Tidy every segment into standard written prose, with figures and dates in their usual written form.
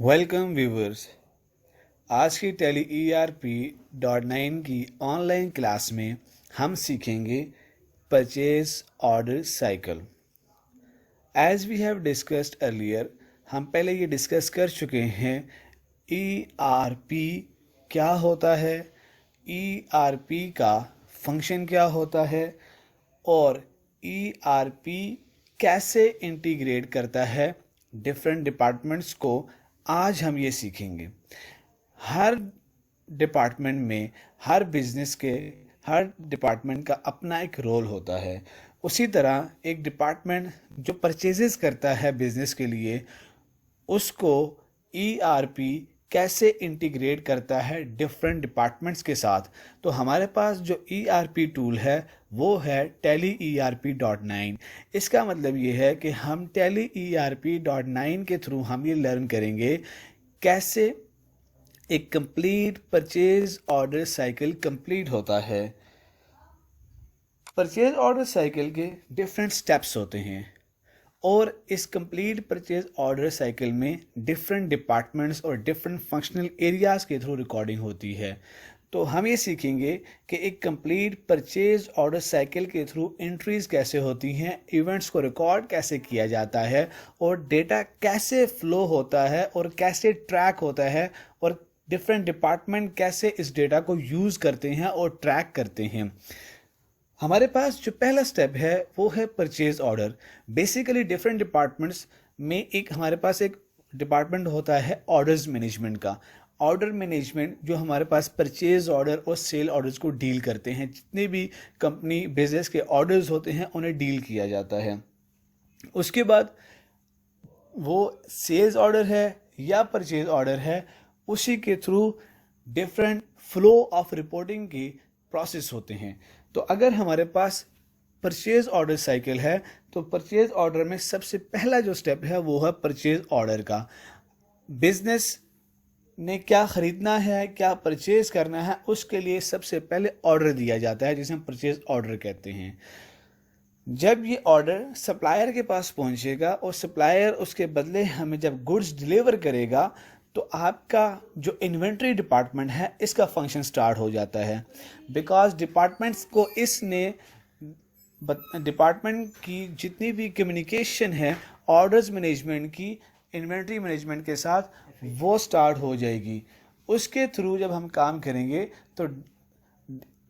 Welcome viewers. आज की tele ERP.9 की ऑनलाइन क्लास में हम सीखेंगे purchase order cycle. As we have discussed earlier, हम पहले ये डिस्कस कर चुके हैं ERP क्या होता है, ERP का फंक्शन क्या होता है और ERP कैसे इंटीग्रेट करता है डिफरेंट डिपार्टमेंट्स को। आज हम ये सीखेंगे। हर डिपार्टमेंट में, हर बिजनेस के हर डिपार्टमेंट का अपना एक रोल होता है। उसी तरह एक डिपार्टमेंट जो परचेजेस करता है बिजनेस के लिए, उसको ERP कैसे इंटीग्रेट करता है डिफरेंट डिपार्टमेंट्स के साथ। तो हमारे पास जो ERP टूल है वो है टेली ERP.9। इसका मतलब ये है कि हम टेली ERP.9 के थ्रू हम ये लर्न करेंगे कैसे एक complete purchase order cycle complete होता है। परचेज ऑर्डर साइकिल के डिफरेंट स्टेप्स होते हैं और इस कंप्लीट परचेज ऑर्डर साइकिल में डिफरेंट डिपार्टमेंट्स और डिफरेंट फंक्शनल एरियाज के थ्रू रिकॉर्डिंग होती है। तो हम ये सीखेंगे कि एक कंप्लीट परचेज ऑर्डर साइकिल के थ्रू एंट्रीज कैसे होती हैं, इवेंट्स को रिकॉर्ड कैसे किया जाता है और डेटा कैसे फ्लो होता है और कैसे ट्रैक होता है और डिफरेंट डिपार्टमेंट कैसे इस डेटा को यूज़ करते हैं और ट्रैक करते हैं। हमारे पास जो पहला स्टेप है वो है purchase order. Basically different departments में एक हमारे पास एक डिपार्टमेंट होता है ऑर्डर्स मैनेजमेंट का। ऑर्डर मैनेजमेंट जो हमारे पास परचेज ऑर्डर और सेल ऑर्डर्स को डील करते हैं, जितने भी कंपनी बिजनेस के ऑर्डर्स होते हैं उन्हें डील किया जाता है। उसके बाद वो सेल्स ऑर्डर है या परचेज ऑर्डर है, उसी के through different flow of reporting की प्रोसेस होते हैं। तो अगर हमारे पास परचेज ऑर्डर साइकिल है तो परचेज ऑर्डर में सबसे पहला जो स्टेप है वो है परचेज ऑर्डर का। बिजनेस ने क्या खरीदना है, क्या परचेज करना है, उसके लिए सबसे पहले ऑर्डर दिया जाता है जिसे हम परचेज ऑर्डर कहते हैं। जब ये ऑर्डर सप्लायर के पास पहुंचेगा और सप्लायर उसके बदले हमें जब गुड्स डिलीवर करेगा तो आपका जो इन्वेंट्री डिपार्टमेंट है इसका फंक्शन स्टार्ट हो जाता है। बिकॉज डिपार्टमेंट्स को इसने डिपार्टमेंट की जितनी भी कम्युनिकेशन है ऑर्डर्स मैनेजमेंट की इन्वेंट्री मैनेजमेंट के साथ वो स्टार्ट हो जाएगी। उसके थ्रू जब हम काम करेंगे तो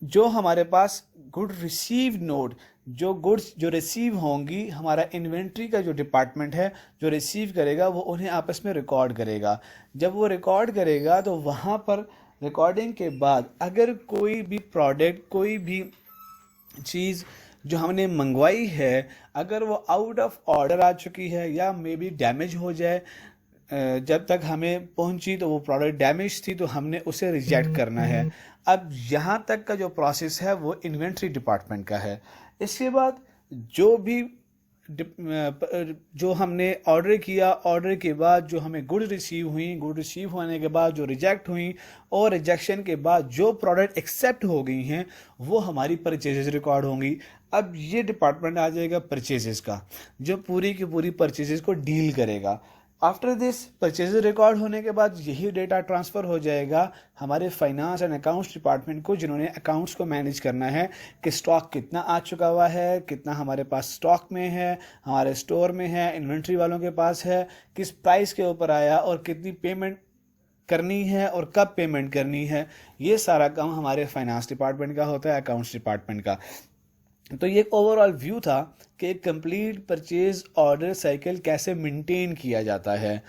जो हमारे पास गुड रिसीव नोड, जो गुड्स जो रिसीव होंगी, हमारा इन्वेंट्री का जो डिपार्टमेंट है जो रिसीव करेगा वो उन्हें आपस में रिकॉर्ड करेगा। जब वो रिकॉर्ड करेगा तो वहाँ पर रिकॉर्डिंग के बाद अगर कोई भी प्रोडक्ट, कोई भी चीज़ जो हमने मंगवाई है, अगर वो आउट ऑफ ऑर्डर आ चुकी है या मे बी डैमेज हो जाए, जब तक हमें पहुंची तो वो प्रोडक्ट डैमेज थी तो हमने उसे रिजेक्ट करना है। अब यहाँ तक का जो प्रोसेस है वो इन्वेंट्री डिपार्टमेंट का है। इसके बाद जो भी जो हमने ऑर्डर किया, ऑर्डर के बाद जो हमें गुड रिसीव हुई, गुड रिसीव होने के बाद जो रिजेक्ट हुई और रिजेक्शन के बाद जो प्रोडक्ट एक्सेप्ट हो गई हैं वो हमारी परचेजेस रिकॉर्ड होंगी। अब ये डिपार्टमेंट आ जाएगा परचेजेस का, जो पूरी की पूरी परचेजेस को डील करेगा। आफ्टर दिस परचेजेस रिकॉर्ड होने के बाद यही डेटा ट्रांसफ़र हो जाएगा हमारे फाइनेंस एंड अकाउंट्स डिपार्टमेंट को, जिन्होंने अकाउंट्स को मैनेज करना है कि स्टॉक कितना आ चुका हुआ है, कितना हमारे पास स्टॉक में है, हमारे स्टोर में है, इन्वेंट्री वालों के पास है, किस प्राइस के ऊपर आया और कितनी पेमेंट करनी है और कब पेमेंट करनी है। ये सारा काम हमारे फाइनेंस डिपार्टमेंट का होता है, अकाउंट्स डिपार्टमेंट का। तो ये एक ओवरऑल व्यू था कि एक कंप्लीट परचेज ऑर्डर साइकिल कैसे मेंटेन किया जाता है।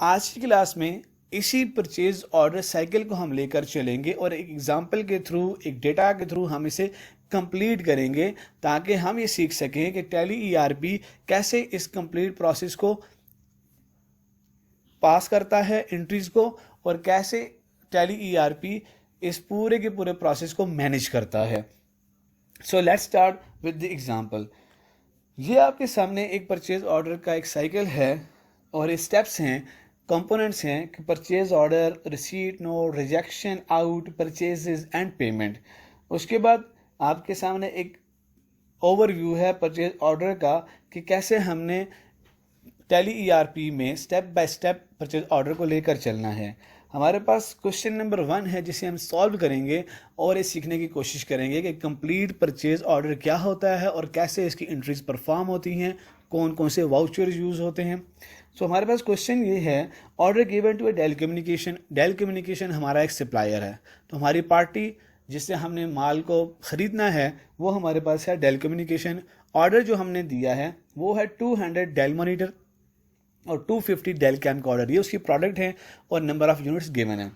आज की क्लास में इसी परचेज ऑर्डर साइकिल को हम लेकर चलेंगे और एक एग्जांपल के थ्रू, एक डेटा के थ्रू हम इसे कंप्लीट करेंगे ताकि हम ये सीख सकें कि टेली ERP कैसे इस कंप्लीट प्रोसेस को पास करता है, एंट्रीज को, और कैसे टेली ERP इस पूरे के पूरे प्रोसेस को मैनेज करता है। So let's start with the example. ये आपके सामने एक परचेज ऑर्डर का एक साइकिल है और ये स्टेप्स हैं, कंपोनेंट्स हैं कि purchase order, receipt note, rejection, out, purchases and payment. उसके बाद आपके सामने एक ओवरव्यू है परचेज ऑर्डर का कि कैसे हमने टैली ईआरपी में step by step purchase order को लेकर चलना है। हमारे पास क्वेश्चन नंबर 1 है जिसे हम सॉल्व करेंगे और ये सीखने की कोशिश करेंगे कि कंप्लीट परचेज ऑर्डर क्या होता है और कैसे इसकी एंट्रीज परफॉर्म होती हैं, कौन कौन से वाउचर्स यूज़ होते हैं। सो हमारे पास क्वेश्चन ये है, order given to a Dell communication. Dell communication हमारा एक सप्लायर है, तो हमारी पार्टी जिससे हमने माल को ख़रीदना है वो हमारे पास है डेल कम्युनिकेशन। ऑर्डर जो हमने दिया है वो है 200 डेल मॉनिटर और 250 डेल कैमकॉर्डर, ये उसकी प्रोडक्ट है और नंबर ऑफ यूनिट्स गिवन है।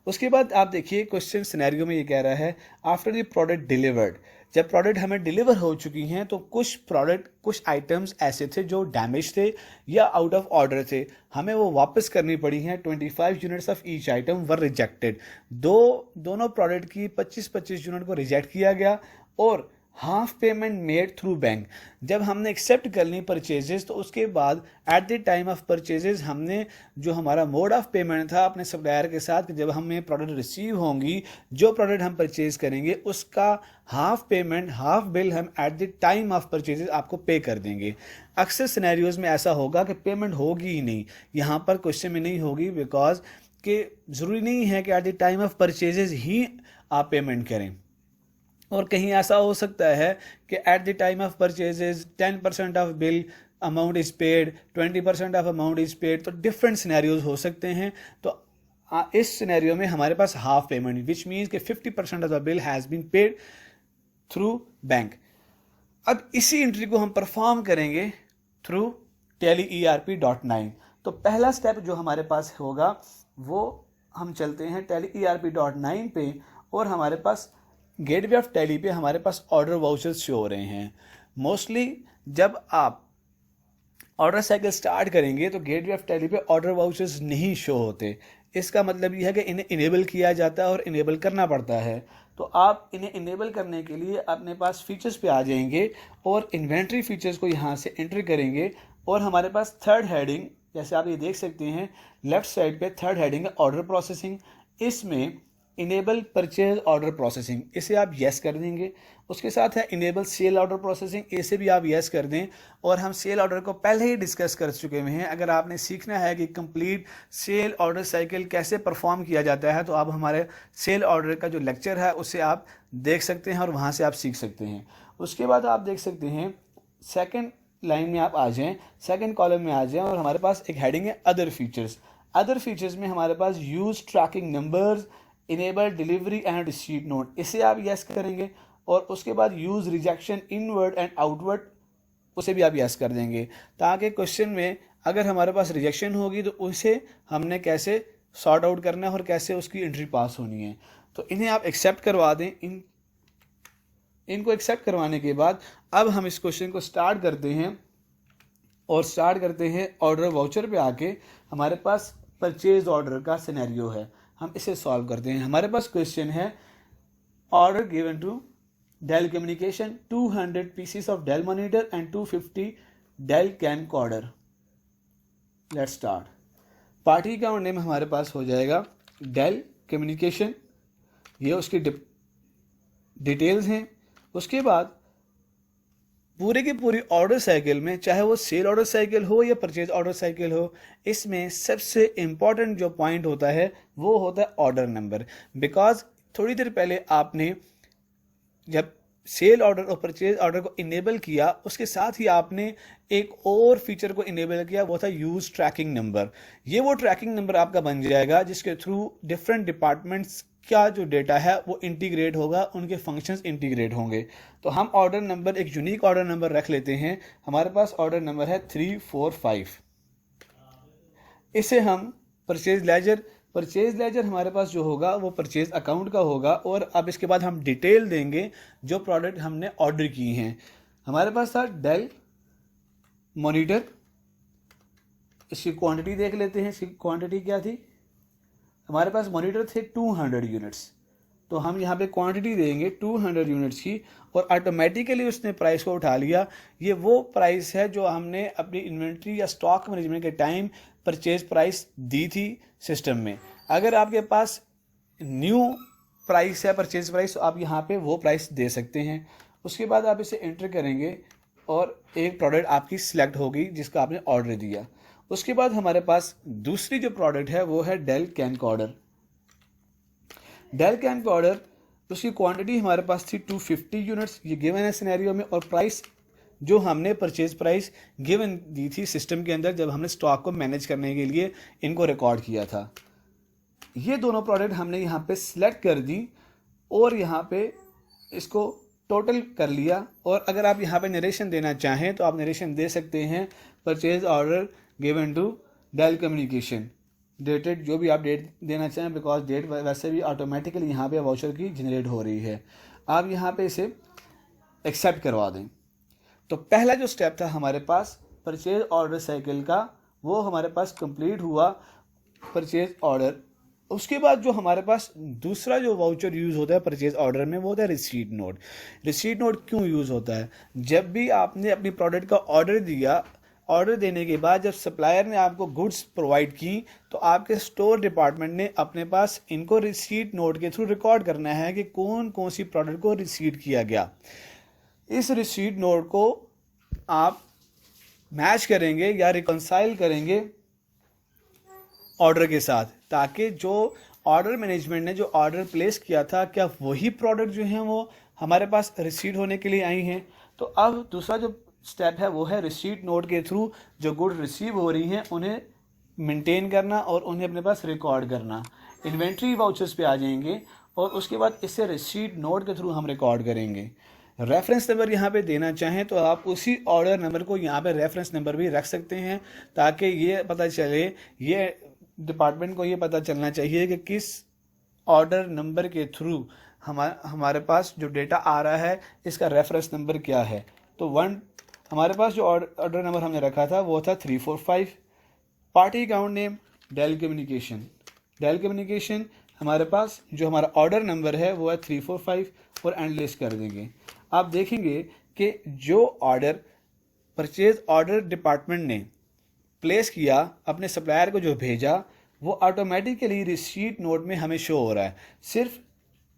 उसके बाद आप देखिए क्वेश्चन सिनेरियो में ये कह रहा है आफ्टर द प्रोडक्ट डिलीवर्ड, जब प्रोडक्ट हमें डिलीवर हो चुकी हैं तो कुछ आइटम्स ऐसे थे जो डैमेज थे या आउट ऑफ ऑर्डर थे, हमें वो वापस करनी पड़ी हैं। 25 units of each item were rejected. दोनों प्रोडक्ट की 25-25 यूनिट को रिजेक्ट किया गया और half payment made through bank. जब हमने एक्सेप्ट कर ली परचेजेस तो उसके बाद eight the time of purchases हमने जो हमारा मोड ऑफ पेमेंट था अपने सप्लायर के साथ कि जब हमें प्रोडक्ट रिसीव होंगी, जो प्रोडक्ट हम परचेज करेंगे उसका हाफ पेमेंट, हाफ बिल हम eight the time of purchases आपको पे कर देंगे। अक्सर सिनेरियोज में ऐसा होगा कि पेमेंट होगी ही नहीं, यहाँ पर क्वेश्चन में नहीं होगी बिकॉज कि ज़रूरी नहीं है कि at the time of purchases ही आप पेमेंट करें। और कहीं ऐसा हो सकता है कि at the time of purchases 10% of bill amount is paid, 20% of amount is paid, तो डिफरेंट सिनेरियोज हो सकते हैं। तो इस सिनेरियो में हमारे पास हाफ पेमेंट विच मीन्स कि 50% of the bill has been paid through bank. अब इसी एंट्री को हम परफॉर्म करेंगे थ्रू टैली ERP.9। तो पहला स्टेप जो हमारे पास होगा वो हम चलते हैं टैली ERP.9 पे और हमारे पास गेटवे ऑफ टैली पे हमारे पास ऑर्डर वाउचर्स शो हो रहे हैं। मोस्टली जब आप ऑर्डर साइकिल स्टार्ट करेंगे तो गेटवे ऑफ टैली पे ऑर्डर वाउचर्स नहीं शो होते। इसका मतलब यह है कि इन्हें इनेबल किया जाता है और इनेबल करना पड़ता है। तो आप इन्हें इनेबल करने के लिए अपने पास फीचर्स पे आ जाएंगे और इन्वेंट्री फीचर्स को यहाँ से एंटर करेंगे और हमारे पास थर्ड हेडिंग, जैसे आप ये देख सकते हैं लेफ्ट साइड पे थर्ड हेडिंग है ऑर्डर प्रोसेसिंग। इसमें इनेबल परचेज ऑर्डर प्रोसेसिंग, इसे आप येस कर देंगे। उसके साथ है इनेबल सेल ऑर्डर प्रोसेसिंग, इसे भी आप येस कर दें। और हम सेल ऑर्डर को पहले ही डिस्कस कर चुके हुए हैं। अगर आपने सीखना है कि कंप्लीट सेल ऑर्डर साइकिल कैसे परफॉर्म किया जाता है तो आप हमारे सेल ऑर्डर का जो लेक्चर है उसे आप देख सकते हैं और वहाँ से आप सीख सकते हैं। उसके बाद आप देख सकते हैं सेकेंड लाइन में आप आ जाएँ, सेकेंड कॉलम में आ जाएँ और हमारे पास एक हेडिंग है अदर फीचर्स। अदर फीचर्स में हमारे पास use tracking numbers, enable delivery and receipt note, इसे आप यस करेंगे। और उसके बाद use rejection inward and outward, उसे भी आप यस कर देंगे ताकि क्वेश्चन में अगर हमारे पास रिजेक्शन होगी तो उसे हमने कैसे सॉर्ट आउट करना है और कैसे उसकी एंट्री पास होनी है। तो इन्हें आप एक्सेप्ट करवा दें। इनको एक्सेप्ट करवाने के बाद अब हम इस क्वेश्चन को स्टार्ट करते हैं और स्टार्ट करते हैं ऑर्डर वाउचर पे आके हमारे पास परचेज ऑर्डर का सिनेरियो है, हम इसे सॉल्व करते हैं। हमारे पास क्वेश्चन है order given to Dell communication 200 pieces of Dell monitor and 250 Dell camcorder. Let's start. Party का नेम हमारे पास हो जाएगा डेल कम्युनिकेशन, ये उसकी डिटेल्स हैं। उसके बाद पूरे की पूरी ऑर्डर साइकिल में, चाहे वो सेल ऑर्डर साइकिल हो या परचेज ऑर्डर साइकिल हो, इसमें सबसे इंपॉर्टेंट जो पॉइंट होता है वो होता है ऑर्डर नंबर। बिकॉज थोड़ी देर पहले आपने जब सेल ऑर्डर और परचेज ऑर्डर को इनेबल किया उसके साथ ही आपने एक और फीचर को इनेबल किया, वो था यूज ट्रैकिंग नंबर। ये वो ट्रैकिंग नंबर आपका बन जाएगा जिसके थ्रू डिफरेंट डिपार्टमेंट्स का जो डेटा है वो इंटीग्रेट होगा, उनके फंक्शंस इंटीग्रेट होंगे। तो हम ऑर्डर नंबर, एक यूनिक ऑर्डर नंबर रख लेते हैं। हमारे पास ऑर्डर नंबर है 345। इसे हम परचेज लेजर हमारे पास जो होगा वो परचेज अकाउंट का होगा। और अब इसके बाद हम डिटेल देंगे जो प्रोडक्ट हमने ऑर्डर की हैं। हमारे पास था डेल मॉनिटर, इसकी क्वांटिटी देख लेते हैं। इसकी क्वांटिटी क्या थी? हमारे पास मॉनिटर थे 200 यूनिट्स, तो हम यहाँ पे क्वांटिटी देंगे 200 यूनिट्स की और ऑटोमेटिकली उसने प्राइस को उठा लिया। ये वो प्राइस है जो हमने अपनी इन्वेंट्री या स्टॉक मैनेजमेंट के टाइम परचेज प्राइस दी थी सिस्टम में। अगर आपके पास न्यू प्राइस है परचेज प्राइस तो आप यहाँ पे वो प्राइस दे सकते हैं। उसके बाद आप इसे एंटर करेंगे और एक प्रोडक्ट आपकी सिलेक्ट होगी जिसका आपने ऑर्डर दिया। उसके बाद हमारे पास दूसरी जो प्रोडक्ट है वो है डेल कैमकॉर्डर। डेल कैमकॉर्डर उसकी क्वांटिटी हमारे पास थी 250 यूनिट्स, ये गिवन है सिनेरियो में, और प्राइस जो हमने परचेज प्राइस गिवन दी थी सिस्टम के अंदर जब हमने स्टॉक को मैनेज करने के लिए इनको रिकॉर्ड किया था। ये दोनों प्रोडक्ट हमने यहाँ पे सिलेक्ट कर दी और यहाँ पे इसको टोटल कर लिया। और अगर आप यहाँ पे नरेशन देना चाहें तो आप नरेशन दे सकते हैं, purchase order given to Dell communication dated, जो भी आप डेट देना चाहें, बिकॉज डेट वैसे भी ऑटोमेटिकली यहाँ पे वाउचर की जनरेट हो रही है। आप यहाँ पे इसे एक्सेप्ट करवा दें। तो पहला जो स्टेप था हमारे पास परचेज ऑर्डर साइकिल का, वो हमारे पास कंप्लीट हुआ, परचेज ऑर्डर। उसके बाद जो हमारे पास दूसरा जो वाउचर यूज़ होता है परचेज ऑर्डर में वो होता है रिसीट नोट। रिसीट नोट क्यों यूज़ होता है? जब भी आपने अपनी प्रोडक्ट का ऑर्डर दिया, ऑर्डर देने के बाद जब सप्लायर ने आपको गुड्स प्रोवाइड की तो आपके स्टोर डिपार्टमेंट ने अपने पास इनको रिसीट नोट के थ्रू रिकॉर्ड करना है कि कौन कौन सी प्रोडक्ट को रिसीट किया गया। इस रिसीट नोट को आप मैच करेंगे या रिकंसाइल करेंगे ऑर्डर के साथ, ताकि जो ऑर्डर मैनेजमेंट ने जो ऑर्डर प्लेस किया था क्या वही प्रोडक्ट जो हैं वो हमारे पास रिसीट होने के लिए आई हैं। तो अब दूसरा जो स्टेप है वो है रिसीट नोट के थ्रू जो गुड रिसीव हो रही हैं उन्हें मेंटेन करना और उन्हें अपने पास रिकॉर्ड करना। इन्वेंट्री वाउचर्स पे आ जाएंगे और उसके बाद इसे रिसीट नोट के थ्रू हम रिकॉर्ड करेंगे। रेफरेंस नंबर यहाँ पे देना चाहें तो आप उसी ऑर्डर नंबर को यहाँ पे रेफरेंस नंबर भी रख सकते हैं, ताकि ये पता चले, ये डिपार्टमेंट को ये पता चलना चाहिए कि किस ऑर्डर नंबर के थ्रू हमारे पास जो डेटा आ रहा है इसका रेफरेंस नंबर क्या है। तो हमारे पास जो ऑर्डर नंबर हमने रखा था वो था 345। Party account name Dell communication. Dell communication हमारे पास जो हमारा ऑर्डर नंबर है वो है 345 और एंड लिस्ट कर देंगे। आप देखेंगे कि जो ऑर्डर परचेज ऑर्डर डिपार्टमेंट ने प्लेस किया, अपने सप्लायर को जो भेजा, वो ऑटोमेटिकली रिसीट नोट में हमें शो हो रहा है। सिर्फ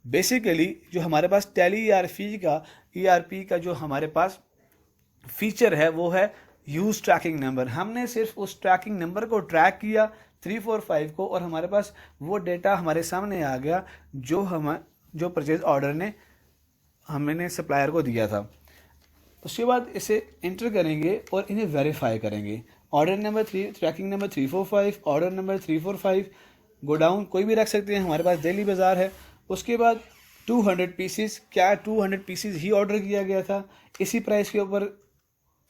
बेसिकली जो हमारे पास टैली ईआरपी का जो हमारे पास फीचर है वो है यूज ट्रैकिंग नंबर। हमने सिर्फ उस ट्रैकिंग नंबर को ट्रैक किया 345 को और हमारे पास वो डेटा हमारे सामने आ गया जो परचेज ऑर्डर ने हमने सप्लायर को दिया था। उसके बाद इसे एंटर करेंगे और इन्हें वेरीफाई करेंगे। Order number tracking number 345, order number 345, godown कोई भी रख सकते हैं, हमारे पास दिल्ली बाज़ार है। उसके बाद 200 पीसीस, क्या 200 पीसीस ही ऑर्डर किया गया था, इसी प्राइस के ऊपर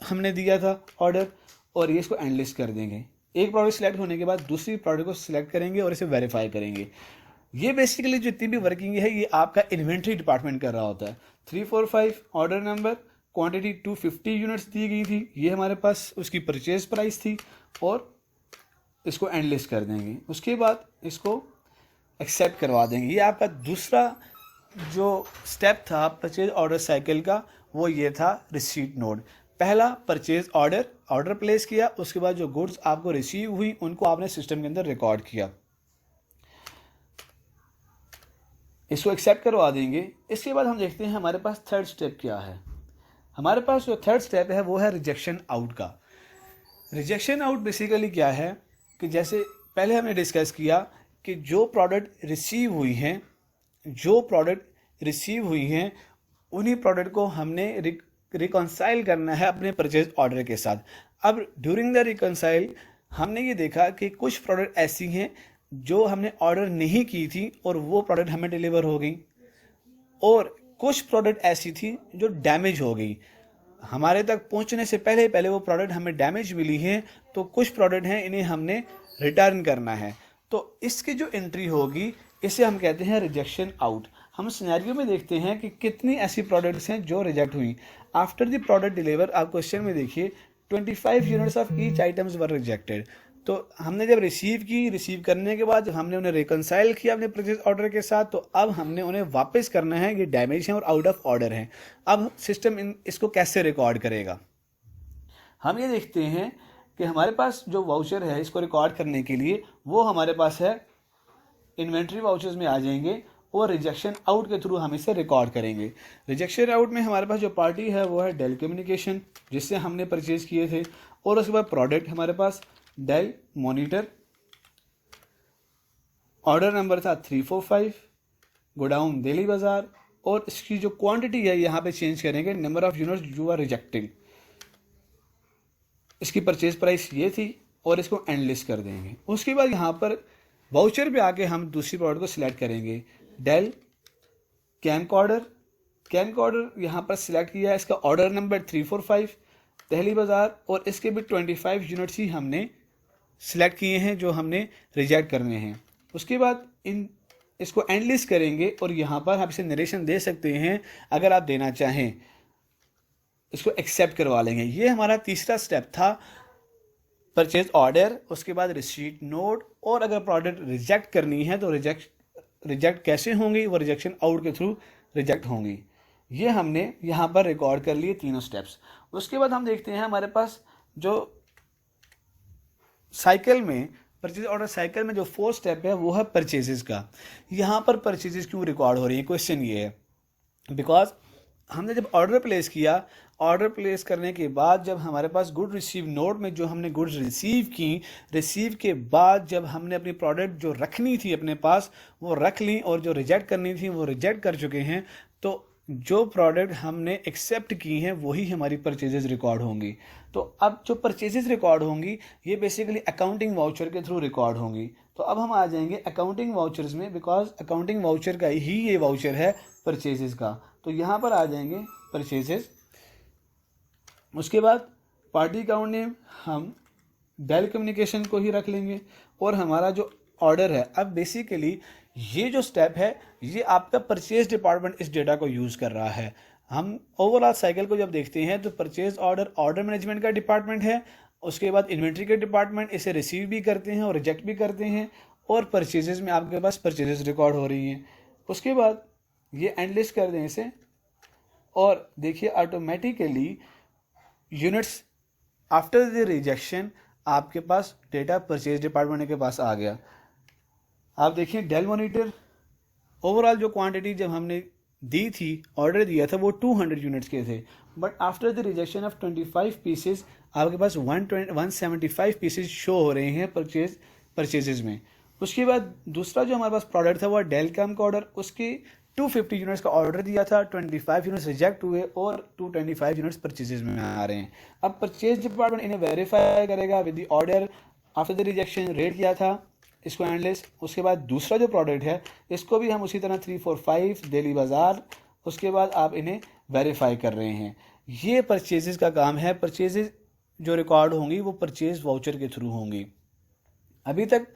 हमने दिया था ऑर्डर, और ये इसको एंड लिस्ट कर देंगे। एक प्रोडक्ट सिलेक्ट होने के बाद दूसरी प्रोडक्ट को सिलेक्ट करेंगे और इसे वेरीफाई करेंगे। ये बेसिकली जितनी भी वर्किंग है ये आपका इन्वेंट्री डिपार्टमेंट कर रहा होता है। 345 ऑर्डर नंबर, क्वांटिटी 250 यूनिट्स दी गई थी, ये हमारे पास उसकी परचेज प्राइस थी, और इसको एंड लिस्ट कर देंगे। उसके बाद इसको एक्सेप्ट करवा देंगे। ये आपका दूसरा जो स्टेप था परचेज ऑर्डर साइकिल का वो ये था रिसीट नोट। पहला परचेज ऑर्डर प्लेस किया, उसके बाद जो गुड्स आपको रिसीव हुई उनको आपने सिस्टम के अंदर रिकॉर्ड किया, इसको एक्सेप्ट करवा देंगे। इसके बाद हम देखते हैं हमारे पास थर्ड स्टेप क्या है। हमारे पास जो थर्ड स्टेप है वो है रिजेक्शन आउट का। रिजेक्शन आउट बेसिकली क्या है कि जैसे पहले हमने डिस्कस किया कि जो प्रोडक्ट रिसीव हुई हैं उन्हीं प्रोडक्ट को हमने रिकंसाइल करना है अपने परचेज ऑर्डर के साथ। अब ड्यूरिंग द रिकंसाइल हमने ये देखा कि कुछ प्रोडक्ट ऐसी हैं जो हमने ऑर्डर नहीं की थी और वो प्रोडक्ट हमें डिलीवर हो गई, और कुछ प्रोडक्ट ऐसी थी जो डैमेज हो गई। हमारे तक पहुंचने से पहले वो प्रोडक्ट हमें डैमेज मिली हैं, तो कुछ प्रोडक्ट हैं इन्हें हमने रिटर्न करना है। तो इसकी जो एंट्री होगी इसे हम कहते हैं रिजेक्शन आउट। हम सिनेरियो में देखते हैं कि कितनी ऐसी प्रोडक्ट्स हैं जो रिजेक्ट हुई। आफ्टर द प्रोडक्ट डिलीवर, आप क्वेश्चन में देखिए 25 units of each items were rejected. तो हमने जब रिसीव करने के बाद जब हमने उन्हें रिकंसाइल किया अपने परचेज ऑर्डर के साथ, तो अब हमने उन्हें वापस करना है, ये डैमेज हैं और आउट ऑफ ऑर्डर हैं। अब सिस्टम इसको कैसे रिकॉर्ड करेगा, हम ये देखते हैं कि हमारे पास जो वाउचर है इसको रिकॉर्ड करने के लिए वो हमारे पास है इन्वेंट्री वाउचर्स में आ जाएंगे, और रिजेक्शन आउट के थ्रू हम इसे रिकॉर्ड करेंगे। रिजेक्शन आउट में हमारे पास जो पार्टी है वो है डेल कम्युनिकेशन, जिससे हमने परचेज किए थे, और उसके बाद प्रोडक्ट हमारे पास डेल मॉनिटर, ऑर्डर नंबर था 345, गोडाउन दिल्ली बाजार, और इसकी जो क्वांटिटी है यहाँ पे चेंज करेंगे, number of units you are rejecting, इसकी परचेज प्राइस ये थी और इसको एंड लिस्ट कर देंगे। उसके बाद यहाँ पर वाउचर पे आके हम दूसरी प्रोडक्ट को सिलेक्ट करेंगे, डेल कैमकॉर्डर यहाँ पर सिलेक्ट किया है, इसका ऑर्डर नंबर 345 दिल्ली बाजार, और इसके भी 25 यूनिट्स ही हमने सिलेक्ट किए हैं जो हमने रिजेक्ट करने हैं। उसके बाद इसको एंड लिस्ट करेंगे और यहाँ पर आप इसे नरेशन दे सकते हैं अगर आप देना चाहें, इसको एक्सेप्ट करवा लेंगे। ये हमारा तीसरा स्टेप था, परचेज ऑर्डर, उसके बाद रिसीट नोट, और अगर प्रोडक्ट रिजेक्ट करनी है तो रिजेक्ट कैसे होंगी, वो रिजेक्शन आउट के थ्रू रिजेक्ट होंगी। ये हमने यहाँ पर रिकॉर्ड कर लिए तीनों स्टेप्स। उसके बाद हम देखते हैं हमारे पास जो साइकिल में, परचेज ऑर्डर साइकिल में जो 4th स्टेप है वो है परचेजेस का। यहाँ पर परचेजेस क्यों रिकॉर्ड हो रही है, क्वेश्चन ये है, बिकॉज हमने जब ऑर्डर प्लेस किया, ऑर्डर प्लेस करने के बाद जब हमारे पास गुड रिसीव नोट में जो हमने गुड्स रिसीव के बाद जब हमने अपनी प्रोडक्ट जो रखनी थी अपने पास वो रख ली, और जो रिजेक्ट करनी थी वो रिजेक्ट कर चुके हैं, तो जो प्रोडक्ट हमने एक्सेप्ट की हैं वही हमारी परचेजेस रिकॉर्ड होंगी। तो अब जो परचेजेस रिकॉर्ड होंगी ये बेसिकली अकाउंटिंग वाउचर के थ्रू रिकॉर्ड होंगी। तो अब हम आ जाएंगे अकाउंटिंग वाउचर्स में, बिकॉज अकाउंटिंग वाउचर का ही ये वाउचर है परचेजेस का। तो यहाँ पर आ जाएंगे परचेजेस। उसके बाद पार्टी अकाउंट नेम हम डेल कम्युनिकेशन को ही रख लेंगे, और हमारा जो ऑर्डर है, अब बेसिकली ये जो स्टेप है ये आपका परचेज डिपार्टमेंट इस डेटा को यूज़ कर रहा है। हम ओवरऑल साइकिल को जब देखते हैं तो परचेज ऑर्डर मैनेजमेंट का डिपार्टमेंट है, उसके बाद इन्वेंट्री के डिपार्टमेंट इसे रिसीव भी करते हैं और रिजेक्ट भी करते हैं, और परचेजेस में आपके पास परचेजेस रिकॉर्ड हो रही हैं। उसके बाद ये एंड लिस्ट कर दें इसे, और देखिए automatically units after the rejection आपके पास डेटा परचेज डिपार्टमेंट के पास आ गया। आप देखिए डेल मॉनिटर ओवरऑल जो क्वांटिटी जब हमने दी थी, ऑर्डर दिया था, वो 200 यूनिट्स के थे, but after the rejection of 25 pieces आपके पास 175 पीसेस शो हो रहे हैं परचेजेस में। उसके बाद दूसरा जो हमारे पास प्रोडक्ट था वो डेल कैमकॉर्डर, उसकी 250 यूनिट्स का ऑर्डर दिया था, 25 यूनिट्स रिजेक्ट हुए और 225 यूनिट्स परचेजेस में आ रहे हैं। अब परचेज डिपार्टमेंट इन्हें वेरीफाई करेगा with the order after the rejection, rate किया था, इसको एंडलेस। उसके बाद दूसरा जो प्रोडक्ट है इसको भी हम उसी तरह 345 दिल्ली बाजार, उसके बाद आप इन्हें वेरीफाई कर रहे हैं। ये परचेजेस का काम है। परचेजेस जो रिकॉर्ड होंगी वो परचेज वाउचर के थ्रू होंगी। अभी तक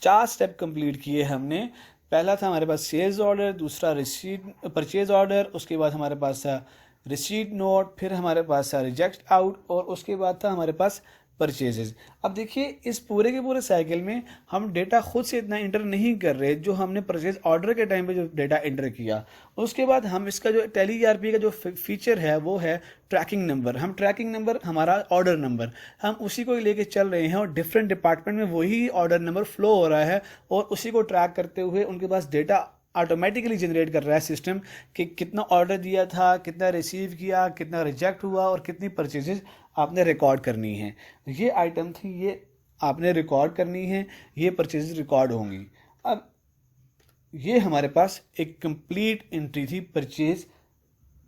4 स्टेप कंप्लीट किए हमने। पहला था हमारे पास सेल्स ऑर्डर, दूसरा रिसीट परचेज ऑर्डर, उसके बाद हमारे पास था रिसीट नोट, फिर हमारे पास था रिजेक्ट आउट, और उसके बाद था हमारे पास परचेजेस। अब देखिए इस पूरे के पूरे साइकिल में हम डेटा खुद से इतना इंटर नहीं कर रहे जो हमने परचेज ऑर्डर के टाइम पे जो डेटा इंटर किया। उसके बाद हम इसका जो टैली ईआरपी का जो फीचर है वो है ट्रैकिंग नंबर। हम ट्रैकिंग नंबर हमारा ऑर्डर नंबर हम उसी को लेके चल रहे हैं, और डिफरेंट डिपार्टमेंट में वही ऑर्डर नंबर फ्लो हो रहा है, और उसी को ट्रैक करते हुए उनके पास डेटा ऑटोमेटिकली जनरेट कर रहा है सिस्टम कि कितना ऑर्डर दिया था, कितना रिसीव किया, कितना रिजेक्ट हुआ, और कितनी परचेजेस आपने रिकॉर्ड करनी है। ये आइटम थी, ये आपने रिकॉर्ड करनी है, ये परचेजेस रिकॉर्ड होंगी। अब ये हमारे पास एक कंप्लीट एंट्री थी परचेज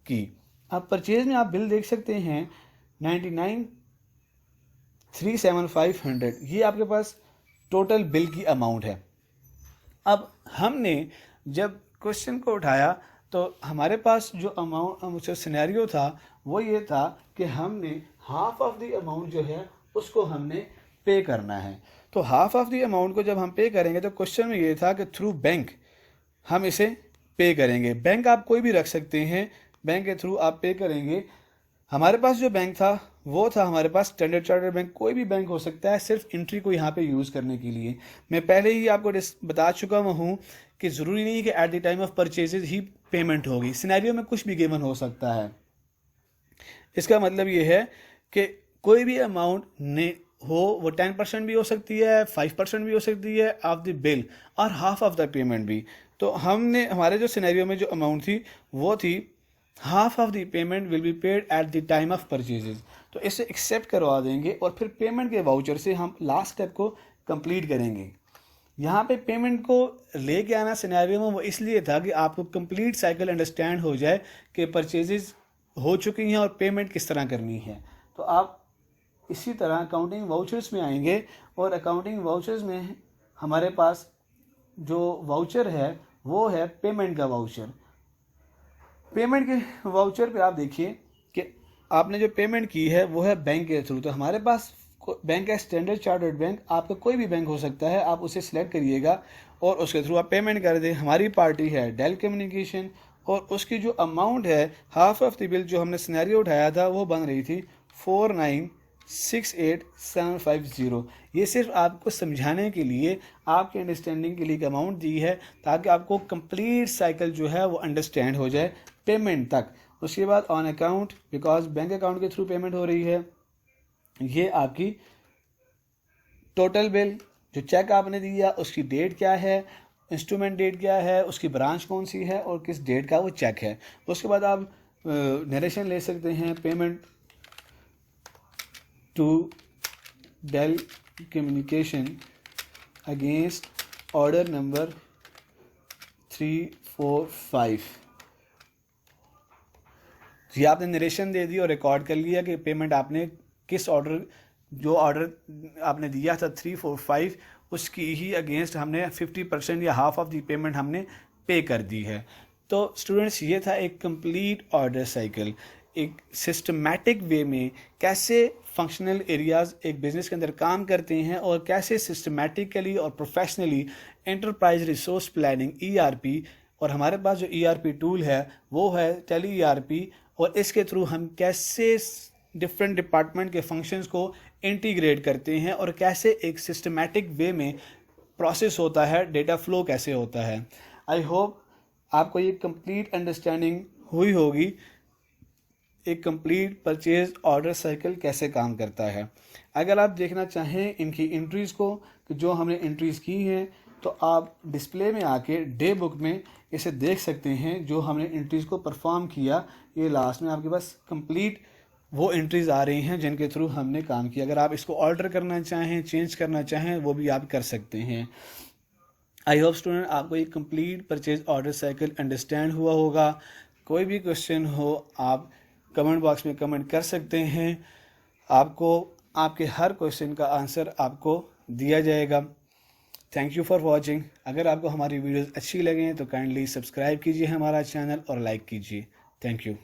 की। अब परचेज में आप बिल देख सकते हैं 99,375 ये आपके पास टोटल बिल की अमाउंट है। अब हमने जब क्वेश्चन को उठाया तो हमारे पास जो अमाउंट जो सिनेरियो था वो ये था कि हमने हाफ ऑफ द अमाउंट जो है उसको हमने पे करना है। तो हाफ ऑफ द अमाउंट को जब हम पे करेंगे तो क्वेश्चन में ये था कि थ्रू बैंक हम इसे पे करेंगे। बैंक आप कोई भी रख सकते हैं, बैंक के थ्रू आप पे करेंगे। हमारे पास जो बैंक था वो था हमारे पास स्टैंडर्ड चार्टर्ड बैंक, कोई भी बैंक हो सकता है, सिर्फ एंट्री को यहाँ पे यूज़ करने के लिए। मैं पहले ही आपको बता चुका हूँ कि ज़रूरी नहीं है कि at the time of purchases he payment होगी, सिनेरियो में कुछ भी गिवन हो सकता है। इसका मतलब ये है कि कोई भी अमाउंट हो वो 10% भी हो सकती है, 5% भी हो सकती है ऑफ द बिल, और हाफ ऑफ द पेमेंट भी। तो हमने हमारे जो सिनेरियो में जो अमाउंट थी वो थी half of the payment will be paid eight the time of purchases. तो इसे एक्सेप्ट करवा देंगे और फिर पेमेंट के वाउचर से हम लास्ट स्टेप को कंप्लीट करेंगे। यहाँ पे पेमेंट को लेके आना सिनेरियो में वो इसलिए था कि आपको कंप्लीट साइकिल अंडरस्टैंड हो जाए कि परचेजेस हो चुकी हैं और पेमेंट किस तरह करनी है। तो आप इसी तरह अकाउंटिंग वाउचर्स में आएंगे और अकाउंटिंग वाउचर्स में हमारे पास जो वाउचर है वो है पेमेंट का वाउचर। पेमेंट के वाउचर पे आप देखिए कि आपने जो पेमेंट की है वो है बैंक के थ्रू। तो हमारे पास बैंक है स्टैंडर्ड चार्टर्ड बैंक, आपका कोई भी बैंक हो सकता है, आप उसे सिलेक्ट करिएगा और उसके थ्रू आप पेमेंट कर दें। हमारी पार्टी है डेल कम्युनिकेशन और उसकी जो अमाउंट है हाफ ऑफ द बिल जो हमने सिनेरियो उठाया था वो बन रही थी 4968750। ये सिर्फ आपको समझाने के लिए, आपके अंडरस्टैंडिंग के लिए एक अमाउंट दी है ताकि आपको कंप्लीट साइकिल जो है वो अंडरस्टैंड हो जाए पेमेंट तक। उसके बाद on account, because bank account के थ्रू पेमेंट हो रही है, ये आपकी टोटल बिल जो चेक आपने दिया उसकी डेट क्या है, इंस्ट्रूमेंट डेट क्या है, उसकी ब्रांच कौन सी है और किस डेट का वो चेक है। उसके बाद आप नरेशन ले सकते हैं, payment to Dell communication against order number 345। ये आपने नरेशन दे दी और रिकॉर्ड कर लिया कि पेमेंट आपने किस ऑर्डर, जो ऑर्डर आपने दिया था 345 उसकी ही अगेंस्ट हमने 50% या हाफ ऑफ दी पेमेंट हमने पे कर दी है। तो स्टूडेंट्स ये था एक कंप्लीट ऑर्डर साइकिल, एक सिस्टमैटिक वे में कैसे फंक्शनल एरियाज एक बिजनेस के अंदर काम करते हैं और कैसे सिस्टमैटिकली और professionally enterprise resource planning ERP, और हमारे पास जो ERP टूल है वो है टेली ERP, और इसके थ्रू हम कैसे डिफरेंट डिपार्टमेंट के फंक्शंस को इंटीग्रेट करते हैं और कैसे एक सिस्टमैटिक वे में प्रोसेस होता है, डेटा फ्लो कैसे होता है। आई होप आपको ये कंप्लीट अंडरस्टैंडिंग हुई होगी एक कंप्लीट परचेज ऑर्डर साइकिल कैसे काम करता है। अगर आप देखना चाहें इनकी एंट्रीज़ को कि जो हमने एंट्रीज़ की हैं तो आप डिस्प्ले में आके डे बुक में इसे देख सकते हैं जो हमने एंट्रीज़ को परफॉर्म किया। ये लास्ट में आपके पास कंप्लीट वो एंट्रीज़ आ रही हैं जिनके थ्रू हमने काम किया। अगर आप इसको ऑल्टर करना चाहें, चेंज करना चाहें, वो भी आप कर सकते हैं। आई होप स्टूडेंट आपको ये complete purchase order cycle understand हुआ होगा। कोई भी क्वेश्चन हो आप कमेंट बॉक्स में कमेंट कर सकते हैं, आपको आपके हर क्वेश्चन का आंसर आपको दिया जाएगा। Thank you for watching. अगर आपको हमारी वीडियोस अच्छी लगें तो काइंडली सब्सक्राइब कीजिए हमारा चैनल और लाइक कीजिए। Thank you.